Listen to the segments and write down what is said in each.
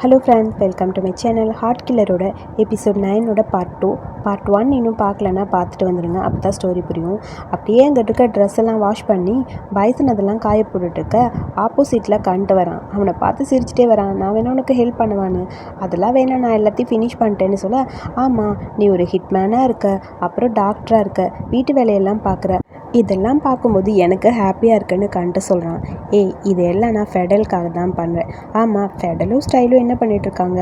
Hello friends, welcome to my channel. Heart கில்லரோட episode 9ஓட part 1 இன்னும் பார்க்கலன்னா பார்த்துட்டு வந்துடுங்க. அப்போ தான் ஸ்டோரி புரியும். அப்படியே அங்கே இருக்க ட்ரெஸ் எல்லாம் வாஷ் பண்ணி பைசன் அதெல்லாம் காய போட்டுட்ருக்க ஆப்போசிட்டில் கண்ட்டு வரான். அவனை பார்த்து சிரிச்சிட்டே வரான். நான் வேணா உனக்கு ஹெல்ப் பண்ணுவான்னு. அதெல்லாம் வேணாம், நான் எல்லாத்தையும் ஃபினிஷ் பண்ணிட்டேன்னு சொல்ல, ஆமாம் நீ ஒரு ஹிட்மேனாக இருக்க, அப்புறம் டாக்டராக இருக்க, வீட்டு வேலையெல்லாம் பார்க்குற, இதெல்லாம் பார்க்கும்போது எனக்கு ஹாப்பியாக இருக்குன்னு கண்ட்டு சொல்கிறான். ஏய், இது எல்லாம் நான் ஃபெடலுக்காக தான் பண்ணுறேன். ஆமாம், ஃபெடலும் ஸ்டைலும் என்ன பண்ணிகிட்ருக்காங்க?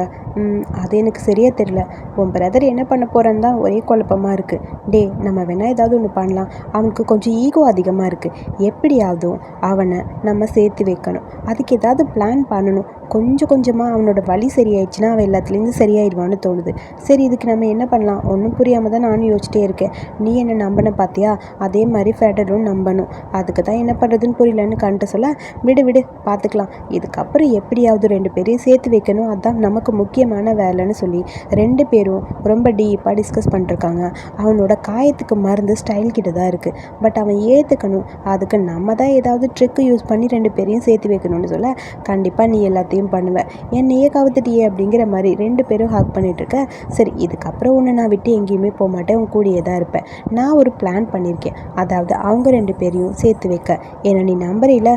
அது எனக்கு சரியாக தெரியல. உன் பிரதர் என்ன பண்ண போகிறான்னு தான் ஒரே குழப்பமாக இருக்குது. டே, நம்ம வேணால் ஏதாவது ஒன்று பண்ணலாம். அவனுக்கு கொஞ்சம் ஈகோ அதிகமாக இருக்குது. எப்படியாவதும் அவனை நம்ம சேர்த்து வைக்கணும். அதுக்கு ஏதாவது பிளான் பண்ணணும். கொஞ்சம் கொஞ்சமாக அவனோட வலி சரியாயிடுச்சுன்னா அவன் எல்லாத்துலேருந்து சரியாயிடுவான்னு தோணுது. சரி, இதுக்கு நம்ம என்ன பண்ணலாம்? ஒன்றும் புரியாமல் தான் நானும் யோசிச்சிட்டே இருக்கேன். நீ என்ன நம்பின பார்த்தியா? அதே மாதிரி ஃபெடலும் நம்பணும். அதுக்கு தான் என்ன பண்ணுறதுன்னு புரியலன்னு கண்ட்டு சொல்ல, விடு பார்த்துக்கலாம். இதுக்கப்புறம் எப்படியாவது 2 பேரையும் சேர்த்து வைக்கணும். அதுதான் நமக்கு முக்கியமான வேலைன்னு சொல்லி 2 பேரும் ரொம்ப டீப்பாக டிஸ்கஸ் பண்ணிருக்காங்க. அவனோட காயத்துக்கு மருந்து ஸ்டைல் கிட்ட தான் இருக்குது. பட் அவன் ஏற்றுக்கணும். அதுக்கு நம்ம தான் ஏதாவது ட்ரிக்கு யூஸ் பண்ணி 2 பேரையும் சேர்த்து வைக்கணும்னு சொல்ல, கண்டிப்பாக நீ எல்லாத்தையும் பண்ணுவேன், என்னையே கவுத்துட்டியே அப்படிங்கிற மாதிரி 2 பேரும் ஹக் பண்ணிட்டு இருக்க. சரி, இதுக்கப்புறம் உன்னை நான் விட்டு எங்கேயுமே போக மாட்டேன், உன் கூடியே தான் இருப்பேன். நான் ஒரு பிளான் பண்ணியிருக்கேன். அதாவது அவங்க 2 பேரையும் சேர்த்து வைக்க. ஏன்னா நீ நம்புறீல?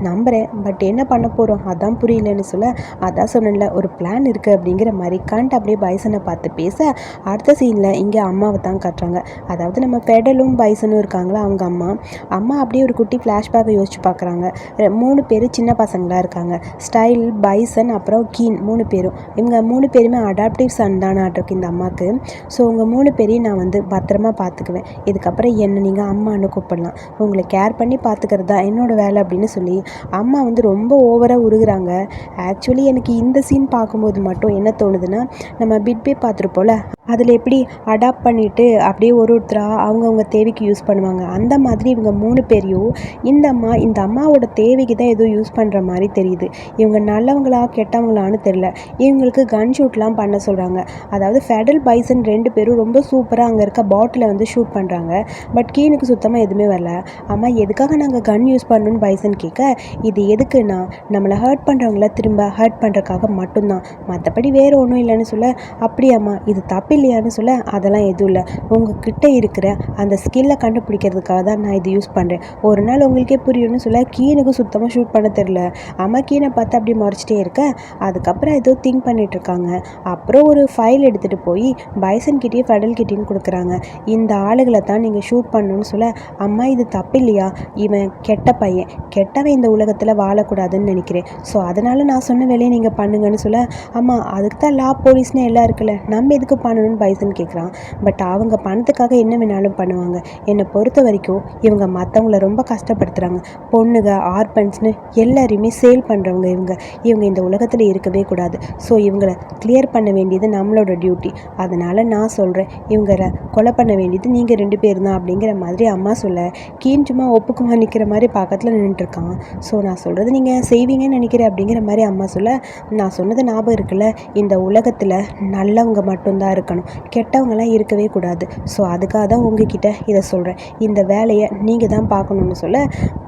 நம்புகிறேன், பட் என்ன பண்ண போகிறோம் அதான் புரியலன்னு சொல்ல, அதான் சொன்னல ஒரு பிளான் இருக்குது அப்படிங்கிற மாதிரி கண்ட் அப்படியே பைசனை பார்த்து பேச, அடுத்த சீனில் இங்கே அம்மாவை தான் காட்டுறாங்க. அதாவது நம்ம ஃபெடலும் பைசனும் இருக்காங்களா, அவங்க அம்மா அப்படியே ஒரு குட்டி ஃப்ளாஷ்பேக்கை யோசிச்சு பார்க்குறாங்க. 3 பேர் சின்ன பசங்களாக இருக்காங்க. ஸ்டைல், பைசன், அப்புறம் கீன், 3 பேரும். இவங்க 3 பேருமே அடாப்டிவ் சன் தான் ஆட்டிருக்கு இந்த அம்மாவுக்கு. ஸோ உங்கள் 3 பேரையும் நான் வந்து பத்திரமா பார்த்துக்குவேன். இதுக்கப்புறம் என்னை நீங்கள் அம்மான்னு கூப்பிடலாம். உங்களை கேர் பண்ணி பார்த்துக்கிறது தான் என்னோட வேலை அப்படின்னு சொல்லி அம்மா வந்து ரொம்ப ஓவராக உருகுறாங்க. ஆக்சுவலி எனக்கு இந்த சீன் பார்க்கும்போது மட்டும் என்ன தோணுதுன்னா, நம்ம பிட்பே பார்த்துருப்போல, அதில் எப்படி அடாப்ட் பண்ணிவிட்டு அப்படியே ஒருத்தராக அவங்கவுங்க தேவைக்கு யூஸ் பண்ணுவாங்க. அந்த மாதிரி இவங்க 3 பேரையும் இந்த அம்மாவோட தேவைக்கு தான் ஏதோ யூஸ் பண்ணுற மாதிரி தெரியுது. இவங்க நல்லவங்களா கெட்டவங்களான்னு தெரில. இவங்களுக்கு கன் ஷூட்லாம் பண்ண சொல்கிறாங்க. அதாவது ஃபெடல், பைசன் 2 பேரும் ரொம்ப சூப்பராக அங்கே இருக்க பாட்டிலை வந்து ஷூட் பண்ணுறாங்க. பட் கீனுக்கு சுத்தமாக எதுவுமே வரல. அம்மா, எதுக்காக நாங்கள் கன் யூஸ் பண்ணணும்னு பைசன் கேட்க, இது எதுக்குன்னா நம்மளை ஹர்ட் பண்ணுறவங்கள திரும்ப ஹர்ட் பண்ணுறதுக்காக மட்டும்தான், மற்றபடி வேறு ஒன்றும் இல்லைன்னு சொல்ல, அப்படியாம்மா இது தப்பு இல்லையான்னு சொல்ல, அதெல்லாம் எதுவும் இல்லை, உங்ககிட்ட இருக்கிற அந்த ஸ்கில்லை கண்டுபிடிக்கிறதுக்காக தான் நான் இது யூஸ் பண்ணுறேன். ஒரு நாள் உங்களுக்கே புரியும்னு சொல்ல, கீனுக்கு சுத்தமாக ஷூட் பண்ண தெரில. அம்மா கீனை பார்த்து அப்படி மறைச்சிட்டே இருக்க, அதுக்கப்புறம் ஏதோ திங்க் பண்ணிட்டு இருக்காங்க. அப்புறம் ஒரு ஃபைல் எடுத்துகிட்டு போய் பைசன் கிட்டேயும் ஃபெடல் கிட்டேயும் கொடுக்குறாங்க. இந்த ஆளுகளை தான் நீங்கள் ஷூட் பண்ணணும்னு சொல்ல, அம்மா இது தப்பு இல்லையா? இவன் கெட்ட பையன், கெட்டவன் இந்த உலகத்தில் வாழக்கூடாதுன்னு நினைக்கிறேன். ஸோ அதனால் நான் சொன்ன வேலையை நீங்கள் பண்ணுங்கன்னு சொல்ல, அம்மா அதுக்கு தான் லா போலீஸ்னு எல்லாம் இருக்குல்ல, நம்ம எதுக்கு பண்ணணும்னு பைசன் கேட்குறான். பட் அவங்க பணத்துக்காக என்ன வேணாலும் பண்ணுவாங்க. என்னை பொறுத்த வரைக்கும் இவங்க மற்றவங்கள ரொம்ப கஷ்டப்படுத்துகிறாங்க. பொண்ணுங்க, ஆர்பன்ஸ்னு எல்லாரையுமே சேல் பண்ணுறவங்க இவங்க இந்த உலகத்தில் இருக்கவே கூடாது. ஸோ இவங்களை கிளியர் பண்ண வேண்டியது நம்மளோட டியூட்டி. அதனால் நான் சொல்கிறேன், இவங்களை கொலை பண்ண வேண்டியது நீங்கள் 2 பேர் தான் அப்படிங்கிற மாதிரி அம்மா சொல்ல, கீன் சும்மா ஒப்புக்குமா நிற்கிற மாதிரி பக்கத்தில் நின்றுட்டுருக்கான். ஸோ நான் சொல்கிறது நீங்கள் செய்வீங்கன்னு நினைக்கிறேன் அப்படிங்கிற மாதிரி அம்மா சொல்ல, நான் சொன்னது ஞாபகம் இருக்குல்ல, இந்த உலகத்தில் நல்லவங்க மட்டும்தான் இருக்கணும், கெட்டவங்களாம் இருக்கவே கூடாது. ஸோ அதுக்காக தான் உங்ககிட்ட இதை சொல்கிறேன். இந்த வேலையை நீங்கள் தான் பார்க்கணுன்னு சொல்ல,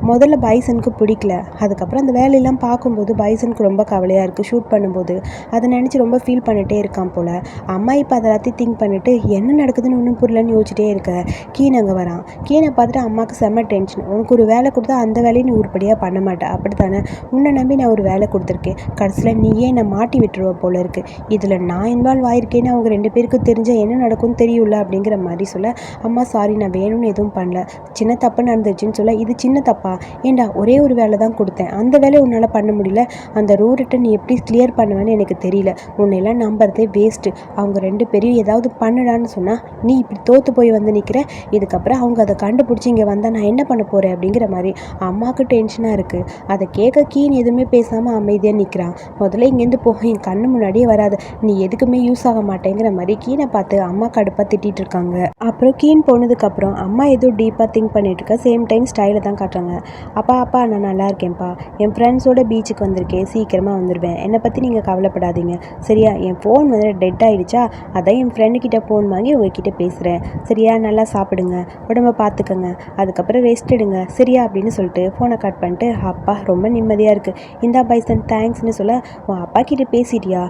முதல்ல பைசனுக்கு பிடிக்கல. அதுக்கப்புறம் அந்த வேலையெல்லாம் பார்க்கும்போது பைசனுக்கு ரொம்ப கவலையாக இருக்குது. ஷூட் பண்ணும்போது அதை நினச்சி ரொம்ப ஃபீல் பண்ணிகிட்டே இருக்கான் போல். அம்மா இப்போ அதை எல்லாத்தையும் திங்க் பண்ணிவிட்டு என்ன நடக்குதுன்னு ஒன்றும் புரியலன்னு யோசிச்சிட்டே இருக்க, கீன் அங்கே வரான். கீனை பார்த்துட்டு அம்மாவுக்கு செம்ம டென்ஷன். உனக்கு ஒரு வேலை கொடுத்தா அந்த வேலையை நீ உருப்படியாக பண்ண மாட்டேன், அப்படி தானே? உன்னை நம்பி நான் ஒரு வேலை கொடுத்துருக்கேன், கடைசியில் நீயே என்னை மாட்டி விட்டுருவ போல இருக்குது. இதில் நான் இன்வால்வ் ஆயிருக்கேன்னு அவங்க 2 பேருக்கு தெரிஞ்சால் என்ன நடக்கும்னு தெரியும்ல அப்படிங்கிற மாதிரி சொல்ல, அம்மா சாரி, நான் வேணும்னு எதுவும் பண்ணல, சின்ன தப்பு நடந்துச்சுன்னு சொல்ல, இது சின்ன தப்பா? ஏண்டா, ஒரே ஒரு வேலை தான் கொடுத்தேன், அந்த வேலையை உன்னால் பண்ண முடியல, அந்த ரூட்டை நீ எப்படி கிளியர் பண்ணுவேன்னு எனக்கு தெரியல, உன்னையெல்லாம் நம்புறதே வேஸ்ட்டு. அவங்க 2 பேரையும் ஏதாவது பண்ணுடான்னு சொன்னால் நீ இப்படி தோற்று போய் வந்து நிற்கிற. இதுக்கப்புறம் அவங்க அதை கண்டுபிடிச்சி இங்கே வந்தால் நான் என்ன பண்ண போகிறேன் அப்படிங்கிற மாதிரி அம்மாவுக்கு டென்ஷனாக இருக்குது. அதை கேட்க கீன் எதுவுமே பேசாமல் அமைதியாக நிற்கிறான். முதல்ல இங்கேருந்து போக, என் கண்ணு முன்னாடியே வராது, நீ எதுக்குமே யூஸ் ஆக மாட்டேங்கிற மாதிரி கீனை பார்த்து அம்மா கடுப்பாக திட்டிகிட்டு இருக்காங்க. அப்புறம் கீன் போனதுக்கப்புறம் அம்மா ஏதோ டீப்பாக திங்க் பண்ணிட்டு இருக்க. சேம் டைம் ஸ்டைலை தான் காட்டுறாங்க. அப்பா நான் நல்லா இருக்கேன்ப்பா, என் ஃப்ரெண்ட்ஸோட பீச்சுக்கு வந்திருக்கேன், சீக்கிரமாக வந்துடுவேன், என்னை பற்றி நீங்கள் கவலைப்படாதீங்க சரியா? என் ஃபோன் வந்து டெட் ஆகிடுச்சா, அதான் என் ஃப்ரெண்டுக்கிட்ட ஃபோன் வாங்கி உங்ககிட்ட பேசுகிறேன் சரியா? நல்லா சாப்பிடுங்க, உடம்பை பார்த்துக்க பண்ணிக்கோங்க, அதுக்கப்புறம் ரெஸ்ட் எடுங்க சரியா அப்படின்னு சொல்லிட்டு ஃபோனை கட் பண்ணிட்டு, அப்பா ரொம்ப நிம்மதியாக இருக்குது, இந்தா பைசன் தேங்க்ஸ்னு சொல்ல, உன் அப்பா கிட்டே பேசிட்டியா?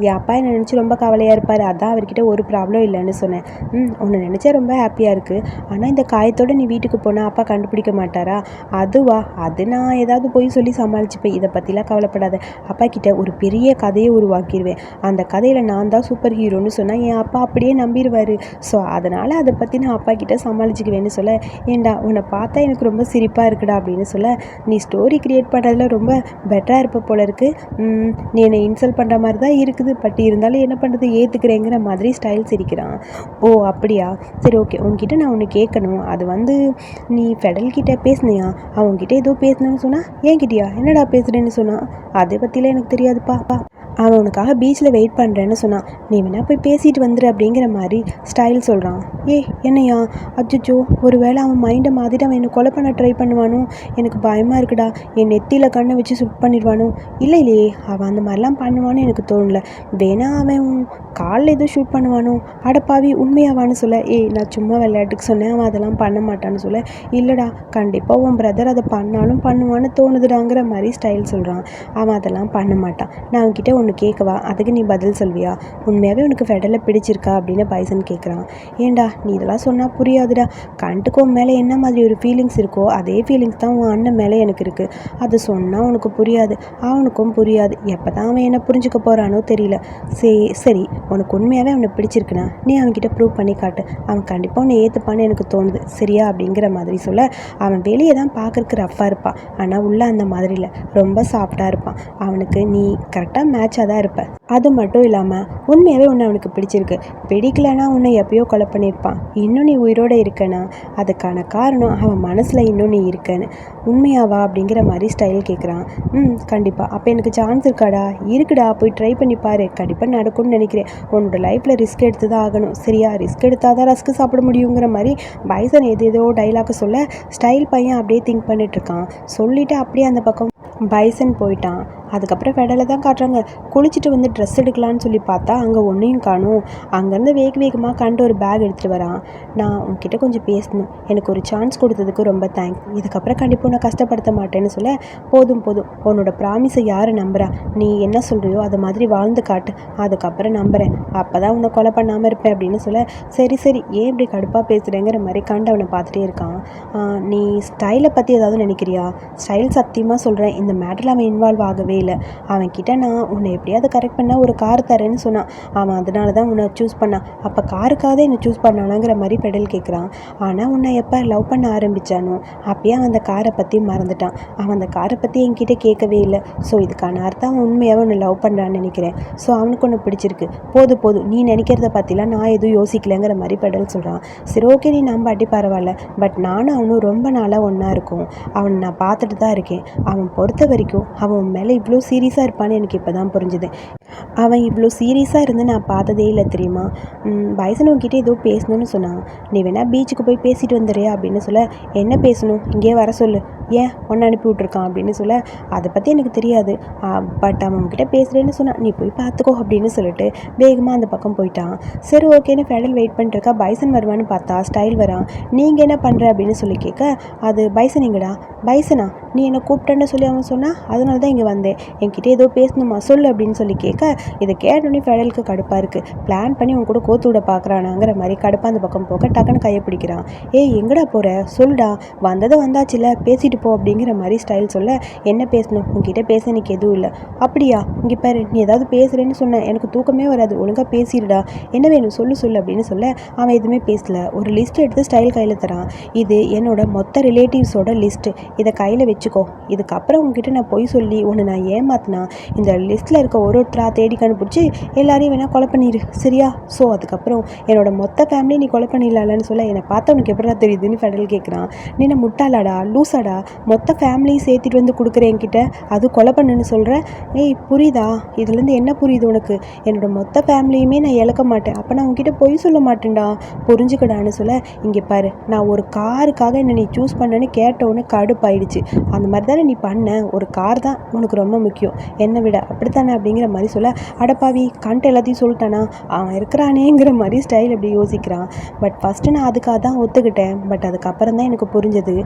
என் அப்பா என்னை நினச்சி ரொம்ப கவலையாக இருப்பார், அதான் அவர்கிட்ட ஒரு ப்ராப்ளம் இல்லைன்னு சொன்னேன். உன்னை நினச்சா ரொம்ப ஹாப்பியாக இருக்குது, ஆனால் இந்த காயத்தோடு நீ வீட்டுக்கு போனால் அப்பா கண்டுபிடிக்க மாட்டாரா? அதுவா? அது நான் ஏதாவது போய் சொல்லி சமாளிச்சுப்பேன், இதை பற்றிலாம் கவலைப்படாத. அப்பா கிட்ட ஒரு பெரிய கதையை உருவாக்கிடுவேன், அந்த கதையில் நான் தான் சூப்பர் ஹீரோன்னு சொன்னால் என் அப்பா அப்படியே நம்பிடுவார். ஸோ அதனால் அதை பற்றி நான் அப்பா கிட்ட சமாளிச்சுக்குவேன்னு சொல்ல, ஏண்டா உன்னை பார்த்தா எனக்கு ரொம்ப சிரிப்பாக இருக்குடா அப்படின்னு சொல்ல, நீ ஸ்டோரி க்ரியேட் பண்ணுறதுல ரொம்ப பெட்டராக இருப்ப போல இருக்குது, நீ என்னை இன்சல்ட் பண்ணுற மாதிரி தான் இருக்குது, பட் இருந்தாலும் என்ன பண்ணுறது ஏற்றுக்கிறேங்கிற மாதிரி ஸ்டைல் சிரிக்கிறான். ஓ அப்படியா, சரி ஓகே, உங்ககிட்ட நான் ஒன்று கேட்கணும். அது வந்து நீ ஃபெடல்கிட்ட பேசுனியா? அவங்ககிட்ட ஏதோ பேசணுன்னு சொன்னால் என்கிட்டயா என்னடா பேசுகிறேன்னு சொன்னான். அதை பற்றிலாம் எனக்கு தெரியாதுப்பா. அவன் உனக்காக பீச்சில் வெயிட் பண்ணுறேன்னு சொன்னான், நீ வேணா போய் பேசிட்டு வந்துடு அப்படிங்கிற மாதிரி ஸ்டைல் சொல்கிறான். என்னையா? அச்சோ, ஒரு வேளை அவன் மைண்டை மாற்றிட்டு அவன் என்னை கொலை பண்ண ட்ரை பண்ணுவானோ, எனக்கு பயமாக இருக்குடா, என் நெத்தியில் கண்ணை வச்சு சுட் பண்ணிடுவானோ. இல்லையே, அவன் அந்த மாதிரிலாம் பண்ணுவான்னு எனக்கு தோணல, வேணா அவன் காலில் எதுவும் ஷூட் பண்ணுவானோ. அடப்பாவி, உண்மையாவான்னு சொல்ல, நான் சும்மா விளையாட்டுக்கு சொன்னேன், அவன் அதெல்லாம் பண்ண மாட்டான்னு சொல்ல, இல்லைடா கண்டிப்பாக உன் பிரதர் அதை பண்ணாலும் பண்ணுவான்னு தோணுதுடாங்கிற மாதிரி ஸ்டைல் சொல்கிறான். அவன் அதெல்லாம் பண்ண மாட்டான். நான் அவன்கிட்ட ஒன்று கேட்கவா, அதுக்கு நீ பதில் சொல்வியா? உண்மையாகவே உனக்கு ஃபெடலை பிடிச்சிருக்கா அப்படின்னு பைசன் கேட்குறான். ஏண்டா நீ இதெல்லாம் சொன்னால் புரியாதுடா, கண்டுக்கு உன் மேலே என்ன மாதிரி ஒரு ஃபீலிங்ஸ் இருக்கோ அதே ஃபீலிங்ஸ் தான் உன் அண்ணன் மேலே எனக்கு இருக்குது. அது சொன்னால் உனக்கு புரியாது, அவனுக்கும் புரியாது, எப்போ தான் அவன் என்ன புரிஞ்சுக்க போகிறானோ தெரியல. சரி, உனக்கு உண்மையாகவே அவனை பிடிச்சிருக்குண்ணா நீ அவன்கிட்ட ப்ரூவ் பண்ணி காட்டு, அவன் கண்டிப்பாக உன்னை ஏற்றுப்பான்னு எனக்கு தோணுது சரியா அப்படிங்கிற மாதிரி சொல்ல, அவன் வெளியே தான் பார்க்குறக்கு ரஃப்பாக இருப்பான், ஆனால் உள்ளே அந்த மாதிரி இல்லை, ரொம்ப சாஃப்டாக இருப்பான். அவனுக்கு நீ கரெக்டாக மேட்சாக தான் இருப்ப. அது மட்டும் இல்லாமல் உண்மையாகவே உன்னை அவனுக்கு பிடிச்சிருக்கு, பிடிக்கலனா உன்னை எப்பயோ கொலை பண்ணியிருப்பான். இன்னும் நீ உயிரோடு இருக்கனா அதுக்கான காரணம் அவன் மனசில் இன்னும் நீ இருக்கன்னு. உண்மையாவா அப்படிங்கிற மாதிரி ஸ்டைல் கேட்குறான். கண்டிப்பாக. அப்போ எனக்கு சான்ஸ் இருக்காடா? இருக்குடா, போய் ட்ரை பண்ணி பாரு, கண்டிப்பாக நடக்கும்னு நினைக்கிறேன். உன்னோட லைஃப்பில் ரிஸ்க் எடுத்து தான் ஆகணும் சரியா, ரிஸ்க் எடுத்தால் தான் ரஸ்க்கு சாப்பிட முடியுங்கிற மாதிரி பைசன் ஏதோ டைலாக் சொல்ல, ஸ்டைல் பையன் அப்படியே திங்க் பண்ணிட்டுருக்கான். சொல்லிவிட்டு அப்படியே அந்த பக்கம் பைசன் போயிட்டான். அதுக்கப்புறம் ஃபெடலை தான் காட்டுறாங்க. குளிச்சுட்டு வந்து ட்ரெஸ் எடுக்கலான்னு சொல்லி பார்த்தா அங்கே ஒன்றையும் காணும். அங்கேருந்து வேகமாக கண்டு ஒரு பேக் எடுத்துகிட்டு வரான். நான் உன்கிட்ட கொஞ்சம் பேசணும், எனக்கு ஒரு சான்ஸ் கொடுத்ததுக்கு ரொம்ப தேங்க்ஸ், இதுக்கப்புறம் கண்டிப்பாக உன்னை கஷ்டப்படுத்த மாட்டேன்னு சொல்ல, போதும் உன்னோட ப்ராமிஸை யார் நம்புறா, நீ என்ன சொல்கிறியோ அதை மாதிரி வாழ்ந்து காட்டு, அதுக்கப்புறம் நம்புகிறேன், அப்போ தான் உன்னை கொலை பண்ணாமல் இருப்பேன் அப்படின்னு சொல்ல, சரி ஏன் இப்படி கடுப்பாக பேசுகிறேங்கிற மாதிரி கண்டு அவனை பார்த்துட்டே இருக்கான். நீ ஸ்டைலை பற்றி ஏதாவது நினைக்கிறியா? ஸ்டைல் சத்தியமாக சொல்கிறேன், இந்த மேட்டரில் அவன் இன்வால்வ் ஆகவே இல்லை. அவன்கிட்ட நான் உன்னை எப்படியாவது கரெக்ட் பண்ணால் ஒரு கார் தரேன்னு சொன்னான், அவன் அதனால தான் உன்னை சூஸ் பண்ணான். அப்போ காருக்காக என்னை சூஸ் பண்ணானாங்கிற மாதிரி பெடல் கேட்குறான். ஆனால் உன்னை எப்போ லவ் பண்ண ஆரம்பித்தானோ அப்பயே அவன் அந்த காரை பற்றி மறந்துட்டான். அவன் அந்த காரை பற்றி என்கிட்ட கேட்கவே இல்லை. ஸோ இதுக்கான அர்த்தம் அவன் உண்மையாக உன்னை லவ் பண்ணுறான்னு நினைக்கிறேன். ஸோ அவனுக்கு ஒன்று பிடிச்சிருக்கு. போதும் நீ நினைக்கிறத பற்றிலாம் நான் எதுவும் யோசிக்கலைங்கிற மாதிரி பெடல் சொல்கிறான். சரி ஓகே, நீ நம்பாட்டி பரவாயில்ல, பட் நானும் அவனும் ரொம்ப நாளாக ஒன்றா இருக்கும், அவனை நான் பார்த்துட்டு தான் இருக்கேன். அவன் பொறுத்த வரைக்கும் அவன் மேலே இவ்வளோ சீரியஸாக இருப்பான்னு எனக்கு இப்போ தான் புரிஞ்சுது. அவன் இவ்வளோ சீரியஸாக இருந்து நான் பார்த்ததே இல்லை தெரியுமா. பைசன் உன்கிட்ட ஏதோ பேசணும்னு சொன்னான், நீ வேணா பீச்சுக்கு போய் பேசிட்டு வந்துடுறியா அப்படின்னு சொல்ல, என்ன பேசணும், இங்கே வர சொல்லு, ஏன் ஒன்று அனுப்பி விட்ருக்கான் அப்படின்னு சொல்ல, அதை பற்றி எனக்கு தெரியாது, பட் அவன் உன்கிட்ட பேசுகிறேன்னு சொன்னான், நீ போய் பார்த்துக்கோ அப்படின்னு சொல்லிட்டு வேகமாக அந்த பக்கம் போயிட்டான். சரி ஓகேன்னு ஃபெடல் வெயிட் பண்ணிட்டுருக்கா. பைசன் வருவான்னு பார்த்தா ஸ்டைல் வரான். நீங்கள் என்ன பண்ணுற அப்படின்னு சொல்லி கேட்க, அது பைசன் எங்கடா? பைசனா, நீ என்னை கூப்பிட்டேன்னு சொல்லி அவன் சொன்னான், அதனால தான் இங்கே வந்தேன், என்கிட்ட ஏதோ பேசணுமா சொல்லு அப்படின்னு சொல்லி கேட்க, இதை கேட்டோன்னே ஃபெடலுக்கு கடுப்பாக இருக்குது. பிளான் பண்ணி உன் கூட கோத்து விட பார்க்குறானாங்கிற மாதிரி கடுப்பாக அந்த பக்கம் போக டக்குன்னு கையை பிடிக்கிறான். எங்கடா போகிற, சொல்லுடா, வந்தாச்சுல பேசிட்டு போ அப்படிங்கிற மாதிரி ஸ்டைல் சொல்ல, என்ன பேசணும், உங்ககிட்ட பேச எனக்கு எதுவும் இல்லை. அப்படியா, இங்கே பாரு, நீ ஏதாவது பேசுகிறேன்னு சொன்ன, எனக்கு தூக்கமே வராது, ஒழுங்காக பேசிடுடா, என்ன வேணும் சொல்லு அப்படின்னு சொல்ல, அவன் எதுவுமே பேசல. ஒரு லிஸ்ட் எடுத்து ஸ்டைல் கையில் தரான். இது என்னோட மொத்த ரிலேட்டிவ்ஸோட லிஸ்ட்டு, இதை கையில் வச்சுக்கோ, இதுக்கப்புறம் உங்ககிட்ட நான் பொய் சொல்லி ஒன்று நான் ஏமாத்தினா இந்த லிஸ்ட்டில் இருக்க ஒருத்தராக தேடி கண்டுபிடிச்சி எல்லாரையும் வேணால் கொலை பண்ணிடு சரியா. ஸோ அதுக்கப்புறம் என்னோட மொத்த ஃபேமிலி நீ கொலை பண்ணிடலான்னு சொல்ல, என்னை பார்த்தா உனக்கு எப்படா தெரியுதுன்னு ஃபெடல் கேட்குறான். நீ என்ன முட்டாளாடா, லூசாடா, மொத்த ஃபேமிலியும் சேர்த்துட்டு வந்து கொடுக்குறேன் என்கிட்ட, அது கொலை பண்ணுன்னு சொல்கிறேன். புரியுதா, இதுலேருந்து என்ன புரியுது உனக்கு, என்னோட மொத்த ஃபேமிலியுமே நான் இழக்க மாட்டேன், அப்போ நான் உங்ககிட்ட பொய் சொல்ல மாட்டேன்டா, புரிஞ்சுக்கடான்னு சொல்ல, இங்கே பாரு, நான் ஒரு காருக்காக என்னை நீ சூஸ் பண்ணேன்னு கேட்டவுடனே கடுப்பாயிடுச்சு, அந்த மாதிரி தானே நீ பண்ண, ஒரு கார் தான் உனக்கு ரொம்ப முக்கியம் என்னை விட, அப்படித்தானே அப்படிங்கிற மாதிரி சொல்ல, சொல்ல, அடப்பாவி கண்ட்டு எல்லாத்தையும் சொல்லிட்டானா, அவன் இருக்கிறானேங்கிற மாதிரி ஸ்டைல் அப்படி யோசிக்கிறான். பட் ஃபஸ்ட்டு நான் அதுக்காக தான் ஒத்துக்கிட்டேன். பட் அதுக்கப்புறம் தான் எனக்கு புரிஞ்சது,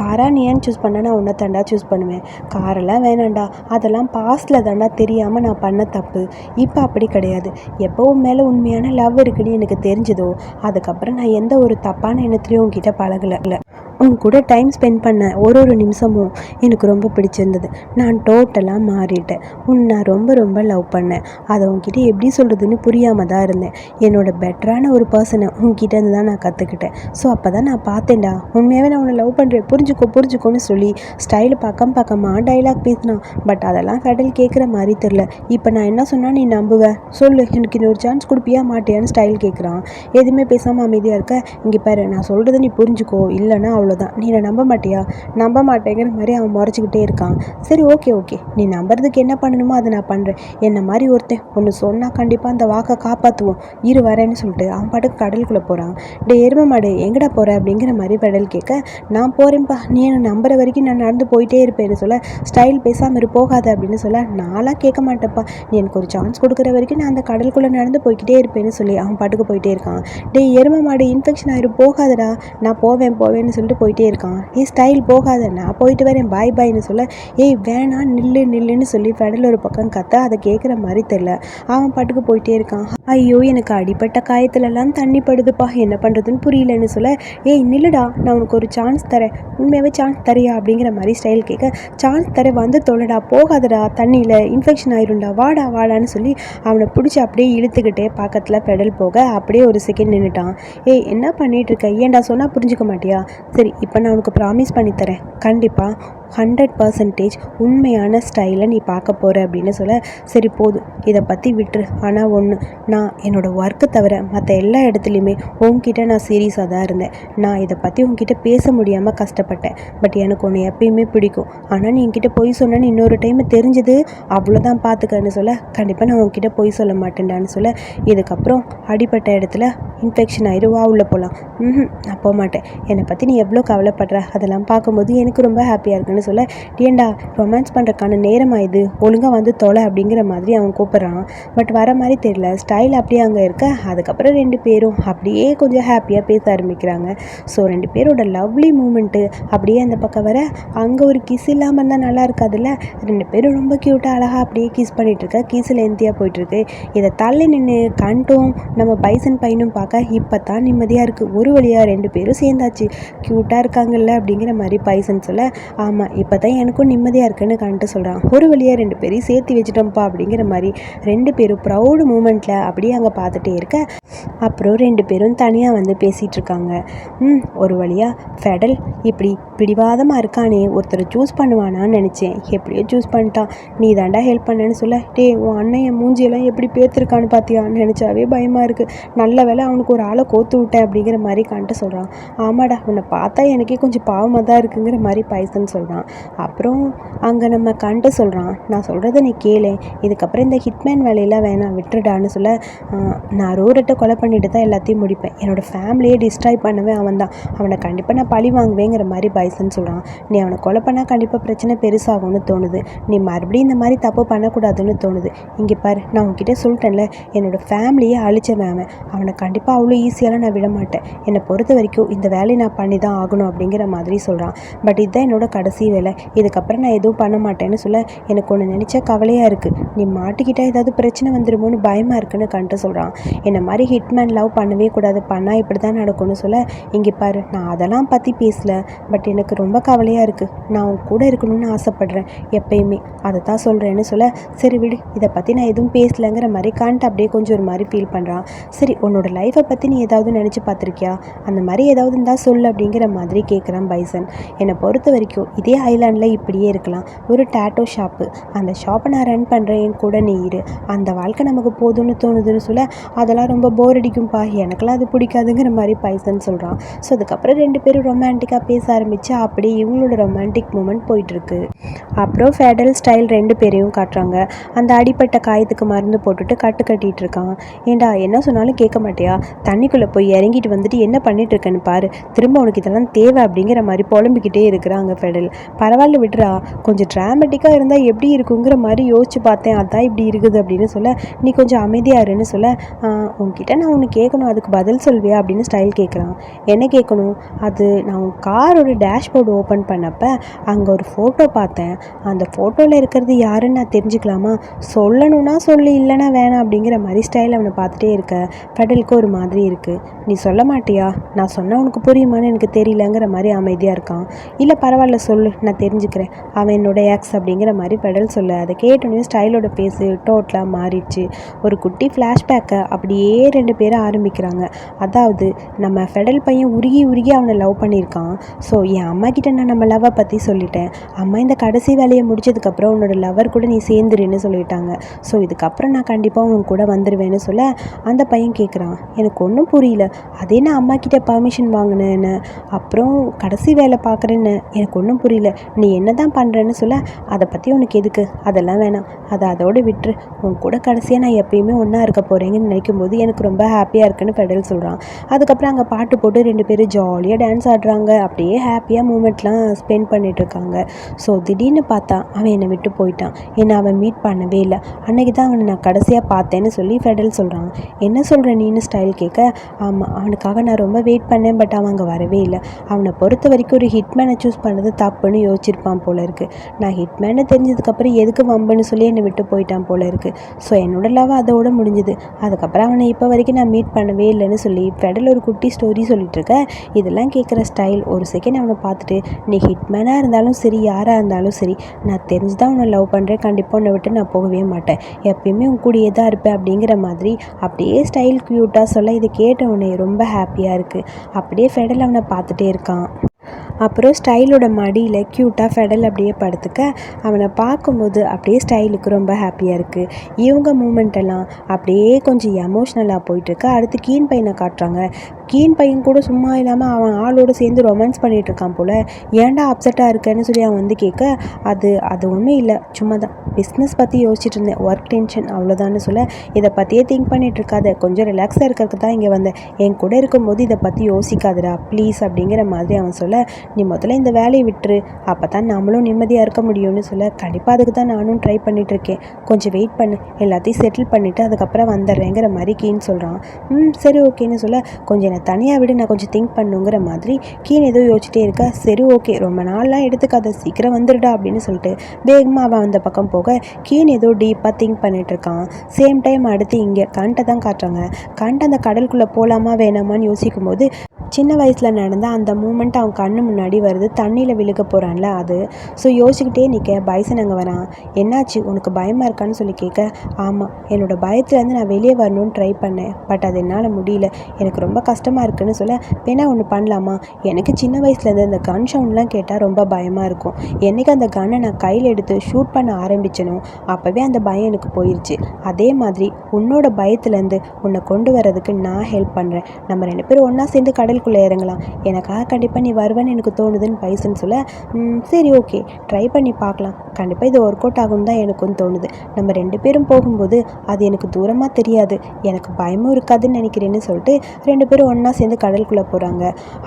காரா நீ ஏன் சூஸ் பண்ண, நான் உன்னை தாண்டா சூஸ் பண்ணுவேன். காரெல்லாம் வேணாண்டா, அதெல்லாம் பாஸ்டில் தாண்டா தெரியாமல் நான் பண்ண தப்பு. இப்போ அப்படி கிடையாது. எப்போ உன் மேலே உண்மையான லவ் இருக்குன்னு எனக்கு தெரிஞ்சதோ அதுக்கப்புறம் நான் எந்த ஒரு தப்பான எண்ணத்துலையும் உன்கிட்ட பழகலை. உன் கூட டைம் ஸ்பெண்ட் பண்ண ஒரு நிமிஷமும் எனக்கு ரொம்ப பிடிச்சிருந்தது. நான் டோட்டலாக மாறிட்டேன். நான் ரொம்ப ரொம்ப லவ் பண்ணேன். அதை உன்கிட்ட எப்படி சொல்கிறதுன்னு புரியாமல் தான் இருந்தேன். என்னோடய பெட்டரான ஒரு பர்சனை உன்கிட்ட இருந்து தான் நான் கற்றுக்கிட்டேன். ஸோ அப்போ தான் நான் பார்த்தேன்டா, உண்மையாகவே நான் உன்னை லவ் பண்ணுறேன், புரிஞ்சுக்கோன்னு சொல்லி ஸ்டைலு பக்கமாக டைலாக் பேசினான். பட் அதெல்லாம் ஃபெடல் கேட்குற மாதிரி தெரில. இப்போ நான் என்ன சொன்னால் நீ நம்புவேன் சொல்லு, எனக்கு இன்னொரு சான்ஸ் கொடுப்பியா மாட்டியான்னு ஸ்டைல் கேட்குறான். எதுவுமே பேசாமல் அமைதியாக இருக்க. இங்கே பாரு, நான் சொல்கிறத நீ புரிஞ்சுக்கோ, இல்லைன்னா அவ்வளோதான், நீ என்னை நம்ப மாட்டியா, நம்ப மாட்டேங்கிற மாதிரி அவன் முறைச்சிக்கிட்டே இருக்கான். சரி ஓகே, நீ நம்புறதுக்கு என்ன பண்ணணுமோ அதை நான் பண்ணுறேன். என்னை மாதிரி ஒருத்தன் ஒன்று சொன்னால் கண்டிப்பாக அந்த வாக்கை காப்பாற்றுவோம், இரு வரேன்னு சொல்லிட்டு அவன் பாட்டுக்கு கடலுக்குள்ளே போகிறான். டே எருமை மாடு எங்கடா போகிற அப்படிங்கிற மாதிரி பெடல் கேட்க, நான் போகிறேன்ப்பா, நீ என்னை நம்புற வரைக்கும் நான் நடந்து போயிட்டே இருப்பேன்னு சொல்ல, ஸ்டைல் பேசாமல் இரு போகாத அப்படின்னு சொல்ல, நான்லாம் கேட்க மாட்டேப்பா, நீ எனக்கு ஒரு சான்ஸ் கொடுக்குற வரைக்கும் நான் அந்த கடலுக்குள்ளே நடந்து போய்கிட்டே இருப்பேன்னு சொல்லி அவன் பாட்டுக்கு போயிட்டே இருக்கான். டே எருமை மாடு இன்ஃபெக்ஷன் ஆயிரும் போகாதடா, நான் போவேன்னு சொல்லிட்டு போயிட்டே இருக்கான். ஸ்டைல் போகாத, நான் போயிட்டு வரேன் பாய்னு சொல்ல, வேணாம் நில்லுன்னு சொல்லி ஃபெடல் ஒரு பக்கம் கத்த, அதை கேட்குற மாதிரி தெரில. அவன் பாட்டுக்கு போயிட்டே இருக்கான். ஐயோ எனக்கு அடிப்பட்ட காயத்துலலாம் தண்ணி படுதுப்பா, என்ன பண்ணுறதுன்னு புரியலன்னு சொல்ல, நில்லுடா, நான் உனக்கு ஒரு சான்ஸ் தரேன், உண்மையாகவே சான்ஸ் தரியா அப்படிங்கிற மாதிரி ஸ்டைல் கேட்க, சான்ஸ் தரேன் வந்து தொலைடா, போகாதடா, தண்ணியில் இன்ஃபெக்ஷன் ஆயிரும்டா, வாடான்னு சொல்லி அவனை பிடிச்சி அப்படியே இழுத்துக்கிட்டே பக்கத்தில் பெடல் போக அப்படியே ஒரு செகண்ட் நின்றுட்டான். என்ன பண்ணிகிட்டு இருக்க, ஏன்டா சொன்னால் புரிஞ்சுக்க மாட்டியா, சரி இப்போ நான் உனக்கு ப்ராமிஸ் பண்ணித்தரேன், கண்டிப்பாக 100% உண்மையான ஸ்டைலை நீ பார்க்க போகிற அப்படின்னு சொல்ல, சரி போதும் இதை பற்றி விட்டுரு. ஆனால் ஒன்று, நான் என்னோடய ஒர்க்கு தவிர மற்ற எல்லா இடத்துலையுமே உன்கிட்ட நான் சீரியஸாக தான் இருந்தேன். நான் இதை பற்றி உன்கிட்ட பேச முடியாமல் கஷ்டப்பட்டேன். பட் எனக்கு ஒன்று எப்பயுமே பிடிக்கும். ஆனால் நீ என்கிட்ட பொய் சொன்னேன்னு இன்னொரு டைம் தெரிஞ்சது, அவ்வளோதான் பார்த்துக்கன்னு சொல்ல, கண்டிப்பாக நான் உன்கிட்ட பொய் சொல்ல மாட்டேன்டான்னு சொல்ல, இதுக்கப்புறம் அடிப்பட்ட இடத்துல இன்ஃபெக்ஷன் ஆயிடும், வா உள்ளே போகலாம். நான் போக மாட்டேன், என்னை பற்றி நீ எவ்வளோ கவலைப்படுற அதெல்லாம் பார்க்கும்போது எனக்கு ரொம்ப ஹாப்பியாக இருக்குன்னு சொல்ல, ஏண்டா ரொமான்ஸ் பண்ணுறக்கான நேரமாக இது, ஒழுங்காக வந்து தொலை அப்படிங்கிற மாதிரி அவன் கூப்பிட்றான். பட் வர மாதிரி தெரியல. ஸ்டைல் அப்படியே அங்கே இருக்க. அதுக்கப்புறம் 2 பேரும் அப்படியே கொஞ்சம் ஹாப்பியாக பேச ஆரம்பிக்கிறாங்க. ஸோ 2 பேரோட லவ்லி மூமெண்ட்டு அப்படியே அந்த பக்கம் வர, அங்கே ஒரு கிஸ் இல்லாமல் இருந்தால் நல்லா இருக்காதுல்ல. 2 பேரும் ரொம்ப க்யூட்டாக அழகாக அப்படியே கிஸ் பண்ணிகிட்ருக்க, கிஸ் லென்த்தியாக போயிட்டுருக்கு. இதை தள்ளி நின்று கண்டும் நம்ம பைசன் பையனும் பார்க்க இப்போ தான் நிம்மதியாக இருக்குது. ஒரு வழியாக 2 பேரும் சேர்ந்தாச்சு, க்யூட்டாக இருக்காங்கல்ல அப்படிங்கிற மாதிரி பைசன் சொல்ல, ஆமாம் இப்போ தான் எனக்கும் நிம்மதியாக இருக்குன்னு கண்டு சொல்கிறான். ஒரு வழியாக 2 பேரையும் சேர்த்து வச்சுட்டோம்ப்பா அப்படிங்கிற மாதிரி 2 பேரும் ப்ரௌடு மூமெண்ட்டில் அப்படியே அங்கே பார்த்துட்டே இருக்க, அப்புறம் 2 பேரும் தனியாக வந்து பேசிகிட்டு இருக்காங்க. ஒரு வழியாக ஃபெடல் இப்படி பிடிவாதமாக இருக்கானே, ஒருத்தரை சூஸ் பண்ணுவானான்னு நினச்சேன், எப்படியோ சூஸ் பண்ணிட்டான், நீ தாண்டா ஹெல்ப் பண்ணேன்னு சொல்ல, உன் அண்ணன் என் மூஞ்சியெல்லாம் எப்படி பேர்த்துருக்கான்னு பார்த்தியான்னு நினச்சாவே பயமாக இருக்குது, நல்ல வேலை அவனுக்கு ஒரு ஆளை கோத்து விட்டேன் அப்படிங்கிற மாதிரி கண்டு சொல்கிறான். ஆமாடா, உன்னை பார்த்தா எனக்கே கொஞ்சம் பாவமாக தான் இருக்குங்கிற மாதிரி பைசன் சொல்கிறான். அப்புறம் அங்கே நம்ம கண்டு சொல்கிறான், நான் சொல்கிறத நீ கேளு, இதுக்கப்புறம் இந்த ஹிட்மேன் வேலையெல்லாம் வேணாம் விட்டுடான்னு சொல்ல, நான் ரூரட்டை கொலை பண்ணிட்டு தான் எல்லாத்தையும் முடிப்பேன், என்னோடய ஃபேமிலியே டிஸ்ட்ராய் பண்ணவே அவன் தான், அவனை கண்டிப்பாக நான் பழி வாங்குவேங்கிற மாதிரி பைசன் சொல்கிறான். நீ அவனை கொலை பண்ணால் கண்டிப்பாக பிரச்சனை பெருசாகும்னு தோணுது, நீ மறுபடியும் இந்த மாதிரி தப்பு பண்ணக்கூடாதுன்னு தோணுது. இங்கே பாரு, நான் உன்கிட்ட சொல்லிட்டேன்ல, என்னோடய ஃபேமிலியே அழிச்சவன் அவனை கண்டிப்பாக அவ்வளோ ஈஸியாலாம் நான் விட மாட்டேன், என்னை பொறுத்த வரைக்கும் இந்த வேலையை நான் பண்ணி தான் ஆகணும் அப்படிங்கிற மாதிரி சொல்கிறான். பட் இதுதான் என்னோட கடைசி வேலை, இதுக்கப்புறம் நான் எதுவும் பண்ண மாட்டேன்னு சொல்ல, எனக்கு ஒன்று நினச்சா கவலையாக இருக்குது, நீ மாட்டிக்கிட்டால் ஏதாவது பிரச்சனை வந்துடுமோன்னு பயமாக இருக்குன்னு கண்டு சொல்கிறான். என்னை மாதிரி ஹிட்மேன் லவ் பண்ணவே கூடாது, பண்ணால் இப்படி தான் நடக்கும்னு சொல்ல, இங்கே பாரு, நான் அதெல்லாம் பற்றி பேசலை, பட் எனக்கு ரொம்ப கவலையாக இருக்குது, நான் உன் கூட இருக்கணும்னு ஆசைப்பட்றேன் எப்பயுமே, அதை தான் சொல்கிறேன்னு சொல்ல, சரி விடு, இதை பற்றி நான் எதுவும் பேசலைங்கிற மாதிரி கான்ட்டு அப்படியே கொஞ்சம் ஒரு மாதிரி ஃபீல் பண்ணுறான். சரி உன்னோட லைஃப்பை பற்றி நீ ஏதாவது நினச்சி பார்த்துருக்கியா, அந்த மாதிரி ஏதாவது இருந்தால் சொல்லு அப்படிங்கிற மாதிரி கேட்குறான் பைசன். என்னை பொறுத்த வரைக்கும் இதே ஐலாண்டில் இப்படியே இருக்கலாம், ஒரு டேட்டோ ஷாப்பு, அந்த ஷாப்பை நான் ரன் பண்ணுறேன், என் கூட நீ இரு, அந்த வாழ்க்கை நமக்கு போதும்னு தோணுதுன்னு சொல்ல, அதெல்லாம் ரொம்ப போர் அடிக்கும்பா, எனக்கெல்லாம் அது பிடிக்காதுங்கிற மாதிரி பைசன் சொல்கிறான். ஸோ அதுக்கப்புறம் 2 பேரும் ரொமான்டிக்காக பேச ஆரம்பித்து அப்படியே இவங்களோட ரொமான்டிக் மூமெண்ட் போயிட்டுருக்கு. அப்புறம் ஃபெடல் ஸ்டைல் 2 பேரையும் காட்டுறாங்க. அந்த அடிப்பட்ட காயத்துக்கு மருந்து போட்டுட்டு கட்டிகிட்டு இருக்கான். ஏண்டா என்ன சொன்னாலும் கேட்க மாட்டியா, தண்ணிக்குள்ளே போய் இறங்கிட்டு வந்துட்டு என்ன பண்ணிட்டு இருக்கேன்னு பாரு, திரும்ப உனக்கு இதெல்லாம் தேவை அப்படிங்கிற மாதிரி புலம்பிக்கிட்டே இருக்கிறாங்க ஃபெடல். பரவாயில்ல விட்றா, கொஞ்சம் ட்ராமேட்டிக்காக இருந்தால் எப்படி இருக்குங்கிற மாதிரி யோசிச்சு பார்த்தேன், அதான் இப்படி இருக்குது அப்படின்னு சொல்ல, நீ கொஞ்சம் அமைதியாக இருன்னு சொல்ல, உன்கிட்ட நான் ஒன்று கேட்கணும், அதுக்கு பதில் சொல்வியா அப்படின்னு ஸ்டைல் கேட்குறான். என்ன கேட்கணும்? அது நான் உன் காரோட டேஷ்போர்டு ஓப்பன் பண்ணப்போ அங்கே ஒரு ஃபோட்டோ பார்த்தேன். அந்த ஃபோட்டோவில் இருக்கிறது யாருன்னு நான் தெரிஞ்சுக்கலாமா? சொல்லணும்னா சொல்லு, இல்லைன்னா வேணாம் அப்படிங்கிற மாதிரி ஸ்டைல் அவனை பார்த்துட்டே இருக்க ஃபெடலுக்கு ஒரு மாதிரி இருக்குது. நீ சொல்ல மாட்டியா? நான் சொன்னால் உனக்கு புரியுமான்னு எனக்கு தெரியலங்கிற மாதிரி அமைதியாக இருக்கான். இல்லை பரவாயில்ல சொல்லு, நான் தெரிஞ்சுக்கிறேன், அவன் என்னோட எக்ஸ் அப்படிங்கிற மாதிரி ஃபெடல் சொல்ல, அதை கேட்டோன்னே ஸ்டைலோட பேஸு டோட்டலாக மாறிடுச்சு. ஒரு குட்டி ஃப்ளாஷ்பேக்கை அப்படியே 2 பேரும் ஆரம்பிக்கிறாங்க. அதாவது நம்ம ஃபெடல் பையன் உருகி உருகி அவனை லவ் பண்ணியிருக்கான். ஸோ என் அம்மா கிட்ட நான் நம்ம லவ்வை பற்றி சொல்லிட்டேன். அம்மா இந்த கடைசி வேலையை முடிச்சதுக்கப்புறம் உன்னோட லவர் கூட நீ சேர்ந்துருன்னு சொல்லிட்டாங்க. ஸோ இதுக்கப்புறம் நான் கண்டிப்பாக உன் கூட வந்துடுவேன்னு சொல்ல, அந்த பையன் கேட்குறான், எனக்கு ஒன்றும் புரியல, அதே நான் அம்மா கிட்ட பர்மிஷன் வாங்கினேன்னு அப்புறம் கடைசி வேலை பார்க்குறேன்னு எனக்கு ஒன்றும் புரியல, நீ என்ன தான் பண்ணுறேன்னு சொல்ல, அதை பற்றி உனக்கு எதுக்கு, அதெல்லாம் வேணாம், அதை அதோடு விட்டுரு, உன் கூட கடைசியாக நான் எப்பயுமே ஒன்றா இருக்க போகிறேங்கன்னு நினைக்கும் போது எனக்கு ரொம்ப ஹாப்பியாக இருக்குன்னு ஃபெடல் சொல்கிறான். அதுக்கப்புறம் அங்கே பாட்டு போட்டு 2 பேரும் ஜாலியாக டான்ஸ் ஆடுறாங்க. அப்படியே ஹாப்பியாக மூமெண்ட்லாம் ஸ்பெண்ட் பண்ணிகிட்ருக்காங்க. ஸோ திடீர்னு பார்த்தா அவன் என்னை விட்டு போயிட்டான். என்னை அவன் மீட் பண்ணவே இல்லை. அன்றைக்கி தான் அவனை நான் கடைசியாக பார்த்தேன்னு சொல்லி ஃபெடல் சொல்கிறான். என்ன சொல்கிற நீன்னு ஸ்டைல் கேட்க, ஆமாம், அவனுக்காக நான் ரொம்ப வெயிட் பண்ணேன், பட் அவன் அங்கே வரவே இல்லை. அவனை பொறுத்த வரைக்கும் ஒரு ஹிட்மேனை சூஸ் பண்ணது தப்புன்னு யோசிச்சிருப்பான் போல இருக்குது. நான் ஹிட்மேனை தெரிஞ்சதுக்கப்புறம் எதுக்கு வம்புன்னு சொல்லி என்னை விட்டு போயிட்டான் போல இருக்குது. ஸோ என்னோட லவ் அதோட முடிஞ்சுது. அதுக்கப்புறம் அவனை இப்போ வரைக்கும் நான் மீட் பண்ணவே இல்லைன்னு சொல்லி ஃபெடல் ஒரு குட்டி ஸ்டோரி சொல்லிட்டுருக்க. இதெல்லாம் கேட்குற ஸ்டைல் ஒரு செகண்ட் அவனை பார்த்துட்டு, நீ ஹிட்மேனாக இருந்தாலும் சரி, யாராக இருந்தாலும் சரி, நான் தெரிஞ்சு தான் உன்னை லவ் பண்ணுறேன், கண்டிப்பாக உன்னை விட்டு நான் போகவே மாட்டேன், எப்பயுமே உன் கூடயே தான் இருப்பேன் அப்படிங்கிற மாதிரி அப்படியே ஸ்டைல் க்யூட்டாக சொல்ல, இதை கேட்ட உடனே ரொம்ப ஹாப்பியாக இருக்குது. அப்படியே ஃபெடல் அவனை பார்த்துட்டே இருக்கான். அப்புறம் ஸ்டைலோட மடியில் க்யூட்டாக ஃபெடல் அப்படியே படுத்துக்க அவனை பார்க்கும்போது அப்படியே ஸ்டைலுக்கு ரொம்ப ஹாப்பியாக இருக்குது. இவங்க மூமெண்ட்டெல்லாம் அப்படியே கொஞ்சம் எமோஷ்னலாக போயிட்டுருக்கு. அடுத்து கீன் பையனை காட்டுறாங்க. கீன் பையன் கூட சும்மா இல்லாமல் அவன் ஆளோடு சேர்ந்து ரொமான்ஸ் பண்ணிகிட்ருக்கான் போல். ஏன்டா அப்செட்டாக இருக்கேன்னு சொல்லி அவன் வந்து கேட்க, அது ஒன்றும் இல்லை, சும்மா தான் பிஸ்னஸ் பற்றி யோசிச்சுட்டு இருந்தேன், ஒர்க் டென்ஷன் அவ்வளோதான்னு சொல்ல, இதை பற்றியே திங்க் பண்ணிகிட்ருக்காத, கொஞ்சம் ரிலாக்ஸாக இருக்கிறதுக்கு தான் இங்கே வந்தேன், என் கூட இருக்கும்போது இதை பற்றி யோசிக்காதடா ப்ளீஸ் அப்படிங்கிற மாதிரி அவன் சொல்ல, நீ முதல்ல இந்த வேலையை விட்டுரு, அப்போ தான் நம்மளும் நிம்மதியாக இருக்க முடியும்னு சொல்ல, கண்டிப்பாக அதுக்கு தான் நானும் ட்ரை பண்ணிகிட்ருக்கேன், கொஞ்சம் வெயிட் பண்ணு, எல்லாத்தையும் செட்டில் பண்ணிவிட்டு அதுக்கப்புறம் வந்துடுறேங்கிற மாதிரி கீன் சொல்கிறான். சரி ஓகேன்னு சொல்ல, கொஞ்சம் என்னை தனியாக விட, நான் கொஞ்சம் திங்க் பண்ணுங்கிற மாதிரி கீன் ஏதோ யோசிச்சிட்டே இருக்கா. சரி ஓகே, ரொம்ப நாள்லாம் எடுத்துக்காத, சீக்கிரம் வந்துடுடா அப்படின்னு சொல்லிட்டு வேகமாக அவன் அந்த பக்கம் போக, கீன் ஏதோ டீப்பாக திங்க் பண்ணிகிட்ருக்கான். சேம் டைம் அடுத்து இங்கே கண்ட்டை தான் காட்டுறாங்க. கண்ட் அந்த கடலுக்குள்ளே போகலாமா வேணாமான்னு யோசிக்கும் போது சின்ன வயசில் நடந்த அந்த மூமெண்ட் அவன் கண்ணு முன்னாடி வருது. தண்ணியில் விழுக போகிறான்ல அது. ஸோ யோசிச்சுக்கிட்டே நிற்க பைசன் அங்கே வரான். என்னாச்சு, உனக்கு பயமாக இருக்கான்னு சொல்லி கேட்க, ஆமாம், என்னோடய பயத்துலேருந்து நான் வெளியே வரணும்னு ட்ரை பண்ணேன், பட் அது என்னால் முடியல, எனக்கு ரொம்ப கஷ்டமாக இருக்குன்னு சொல்ல, வேணா ஒன்று பண்ணலாமா, எனக்கு சின்ன வயசுலேருந்து இந்த கன் சவுண்ட்லாம் கேட்டால் ரொம்ப பயமாக இருக்கும், என்றைக்கு அந்த கன்னை நான் கையில் எடுத்து ஷூட் பண்ண ஆரம்பிச்சனும் அப்போவே அந்த பயம் எனக்கு போயிடுச்சு. அதே மாதிரி உன்னோட பயத்துலேருந்து உன்னை கொண்டு வரதுக்கு நான் ஹெல்ப் பண்ணுறேன், நம்ம 2 பேரும் ஒன்றா சேர்ந்து கடலுக்குள்ளே இறங்கலாம், எனக்காக கண்டிப்பாக நீ வருவேன்னு எனக்கு தோணுதுன்னு பைசன் சொல்ல, சரி ஓகே ட்ரை பண்ணி பார்க்கலாம், கண்டிப்பாக இது ஒர்க் அவுட் ஆகும் தான் எனக்கும் தோணுது, நம்ம 2 பேரும் போகும்போது அது எனக்கு தூரமாக தெரியாது, எனக்கு பயமும் இருக்காதுன்னு நினைக்கிறேன்னு சொல்லிட்டு 2 பேரும் ஒன்றா சேர்ந்து கடலுக்குள்ளே போகிறாங்க.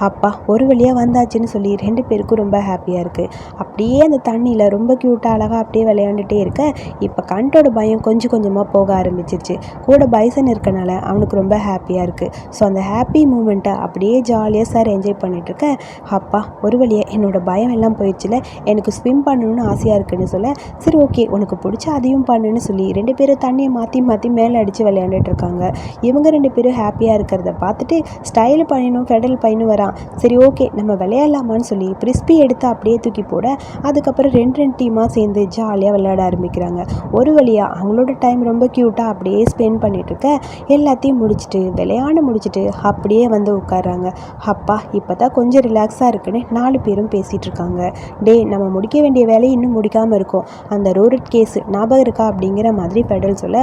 அப்பா ஒரு வழியாக வந்தாச்சுன்னு சொல்லி 2 பேருக்கும் ரொம்ப ஹாப்பியாக இருக்குது. அப்படியே அந்த தண்ணியில் ரொம்ப க்யூட்டாக அழகாக அப்படியே விளையாண்டுட்டே இருக்க, இப்போ கண்டோட பயம் கொஞ்சம் கொஞ்சமாக போக ஆரம்பிச்சிருச்சு. கூட பைசன் இருக்கனால அவனுக்கு ரொம்ப ஹாப்பியாக இருக்குது. ஸோ அந்த ஹாப்பி மூமெண்ட்டை அப்படியே ஜாலியாக சார் என்ஜாய் பண்ணிகிட்ருக்கேன். அப்பா ஒரு வழியாக என்னோடய பயம் எல்லாம் போயிடுச்சுல, எனக்கு ஸ்விம் பண்ணணும்னு ஆசையாக இருக்குன்னு சொல்ல, சரி ஓகே உனக்கு பிடிச்சா அதையும் பண்ணுன்னு சொல்லி 2 பேரும் தண்ணியை மாற்றி மாற்றி மேலே அடித்து விளையாண்டுட்ருக்காங்க. இவங்க 2 பேரும் ஹாப்பியாக இருக்கிறத பார்த்துட்டு ஸ்டைல் பையனும் ஃபெடல் பையனும் வரான். சரி ஓகே நம்ம விளையாடலாமான்னு சொல்லி பிரிஸ்பி எடுத்து அப்படியே தூக்கி போட, அதுக்கப்புறம் 2 டீமாக சேர்ந்து ஜாலியாக விளையாட ஆரம்பிக்கிறாங்க. ஒரு வழியாக அவங்களோட டைம் ரொம்ப க்யூட்டாக அப்படியே ஸ்பெண்ட் பண்ணிகிட்ருக்க, எல்லாத்தையும் முடிச்சுட்டு விளையாட முடிச்சுட்டு அப்படியே வந்து உட்காடுறாங்க. அப்பா இப்போ தான் கொஞ்சம் ரிலாக்ஸாக இருக்குன்னு 4 பேரும் பேசிகிட்டு இருக்காங்க. டே நம்ம முடிக்க வேண்டிய வேலையை இன்னும் முடிக்காமல் இருக்கோம், அந்த ரோரட் கேஸ் ஞாபகம் இருக்கா அப்படிங்கிற மாதிரி ஃபெடல் சொல்ல,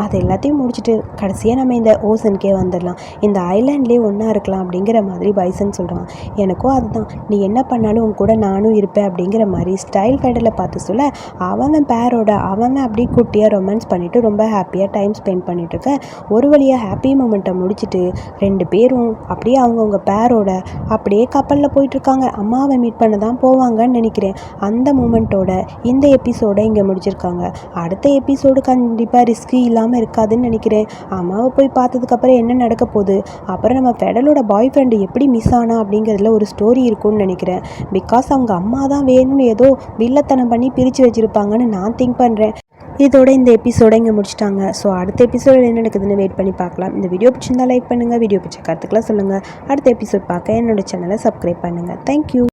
அதை எல்லாத்தையும் முடிச்சுட்டு கடைசியாக நம்ம இந்த ஓசனுக்கே வந்துடலாம், இந்த ஐலாண்ட்லேயே ஒன்றா இருக்கலாம் அப்படிங்கிற மாதிரி பைசன் சொல்கிறான். எனக்கும் அதுதான், நீ என்ன பண்ணாலும் உன் கூட நானும் இருப்பேன் அப்படிங்கிற மாதிரி ஸ்டைல் ஃபெடலை பார்த்து சொல்ல, அவன் பேரோட அவன் அப்படியே குட்டியாக ரொமான்ஸ் பண்ணிவிட்டு ரொம்ப ஹாப்பியாக டைம் ஸ்பெண்ட் பண்ணிகிட்ருக்க. ஒரு வழியாக ஹாப்பி மூமெண்ட்டை முடிச்சுட்டு 2 பேரும் அப்படியே அவங்க அவங்கவுங்க பேரோட அப்படியே கப்பலில் போயிட்டுருக்காங்க. அம்மாவை மீட் பண்ண தான் போவாங்கன்னு நினைக்கிறேன். அந்த மூமெண்ட்டோட இந்த எபிசோடை இங்கே முடிச்சிருக்காங்க. அடுத்த எபிசோடு கண்டிப்பாக ரிஸ்க்கு இல்லாமல் இருக்காதுன்னு நினைக்கிறேன். அம்மாவை போய் பார்த்ததுக்கப்புறம் என்ன நடக்க போகுது, அப்புறம் நம்ம ஃபெடலோட பாய் ஃப்ரெண்டு எப்படி மிஸ் ஆனா அப்படிங்கிறதுல ஒரு ஸ்டோரி இருக்கும்னு நினைக்கிறேன். பிகாஸ் அவங்க அம்மா தான் வேணும்னு ஏதோ வில்லத்தனம் பண்ணி பிரித்து வச்சுருப்பாங்கன்னு நான் திங்க் பண்ணுறேன். இதோட இந்த எபிசோட இங்கே முடிச்சிட்டாங்க. ஸோ அடுத்த எபிசோடில் என்ன நடக்குதுன்னு வெயிட் பண்ணி பார்க்கலாம். இந்த வீடியோ பிடிச்சிருந்தா லைக் பண்ணுங்கள், வீடியோ பிடிச்ச கருத்துக்களை சொல்லுங்கள். அடுத்த எபிசோட் பார்க்க என்னோட சேனலை சப்ஸ்கிரைப் பண்ணுங்கள். தேங்க்யூ.